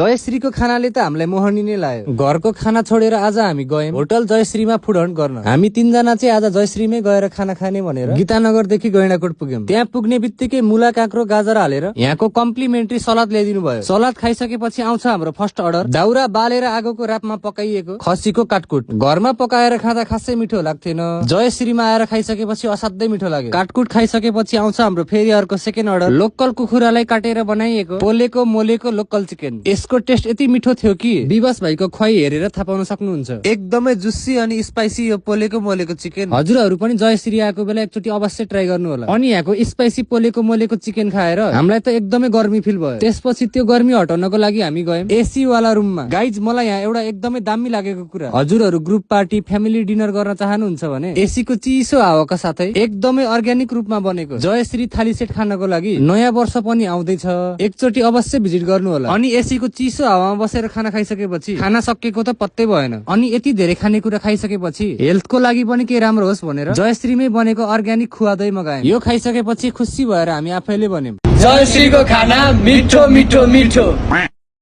जयश्रीको खानाले त हामीलाई मोहनी नै लाग्यो। घरको खाना छोडेर आज हामी गयौं होटल जयश्रीमा फुड हन्ट गर्न। हामी तीनजना चाहिँ आज जयश्रीमै गएर खाना खाने भनेर गीतानगरदेखि गैंडाकोट पुग्यौं। त्यहाँ पुग्ने बित्तिकै मुला, काँक्रो, गाजर हालेर यहाँको कम्प्लिमेन्ट्री सलाद ल्याइदिनु भयो। सलाद खाइसकेपछि आउँछ हाम्रो फर्स्ट अर्डर, दाउरा बालेर आगोको रापमा पकाइएको खसीको काटकुट। घरमा पकाएर खाँदा खासै मिठो लाग्थेन, जयश्रीमा आएर खाइसकेपछि असाध्यै मिठो लाग्यो। काटकुट खाइसकेपछि आउँछ हाम्रो फेरि अर्को सेकेन्ड अर्डर, लोकल कुखुरालाई काटेर बनाइएको पोलेको मोलेको लोकल चिकन। यसको टेस्ट यति मिठो थियो कि विवास भाइको खुवाई हेरेर थाहा पाउन सक्नुहुन्छ। एकदमै जुसी अनि स्पाइसी यो पोलेको मोलेको चिकन। हजुरहरू पनि जयश्री आएको बेला एकचोटि अवश्य ट्राई गर्नु होला। अनि यहाँको स्पाइसी पोलेको मोलेको चिकन खाएर हामीलाई त एकदमै गर्मी फिल भयो। त्यसपछि त्यो गर्मी हटाउनको लागि हामी गयौं एसी वाला रुममा। गाइज, मलाई यहाँ एउटा एकदमै दामी लागेको कुरा, हजुरहरू ग्रुप पार्टी फ्यामिली डिनर गर्न चाहनुहुन्छ भने एसीको चिसो हावाका साथै एकदमै अर्ग्यानिक रूपमा बनेको जयश्री थाली सेट खानको लागि नयाँ वर्ष पनि आउँदैछ, एकचोटि अवश्य भिजिट गर्नु होला। अनि एसीको चिसो हावामा बसेर खाना खाइसकेपछि खाना सकिएको त पत्तै भएन। अनि यति धेरै खानेकुरा खाइसकेपछि हेल्थको लागि पनि के राम्रो होस् भनेर जयश्रीमै बनेको अर्ग्यानिक खुवा दही मगायौं। यो खाइसकेपछि खुसी भएर हामी आफैले भन्यौं, जयश्रीको खाना मिठो मिठो मिठो।